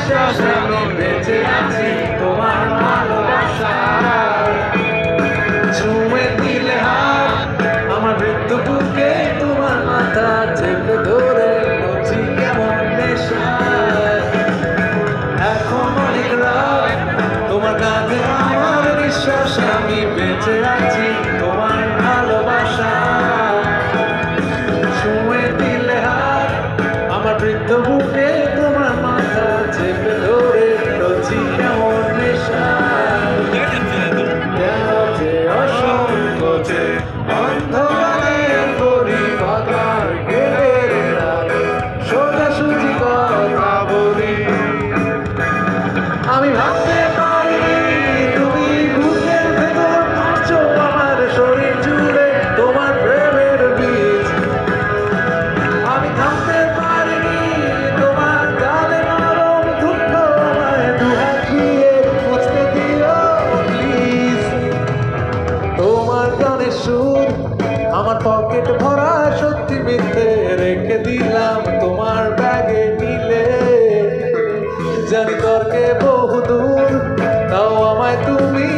বিশ্বাস আমি বেঁচে আছি তোমার ভালোবাসায়। ছুঁয়ে দিলে হাত আমার মৃত্যু বুকে, তোমার মাথা চেপে ধরে বলছি কেমন নেশায়। এখন অনেক রাত তোমার কাঁধে আমার বিশ্বাস আমি বেঁচে আছি তোমার ভালোবাসায়। ছুঁয়ে দিলে হাত আমার বৃদ্ধ বুকে, তোমার মাথা চেপে ধরে বলছি কেমন নেশায়। কেন যে অসংখ্য যে অন্ধকারের করি বাধার গেলের রাতে সোজাসুজি কথা বলি। আমি ভাবতে পারিনি তুমি বুকের ভেতর নাচো আমার শরীর জুড়ে তোমার প্রেমের বীজ। আমি থামতে পারিনি তোমার গালে নরম দুঃখ, আমায় দুহাত দিয়ে মুছতে দিও প্লিজ। তোমার গানের সুর আমার পকেট ভরা, সত্যি মিথ্যে রেখে দিলাম তোমার ব্যাগে নিলে। জানি তর্কে বহুদূর, তাও আমায় তুমি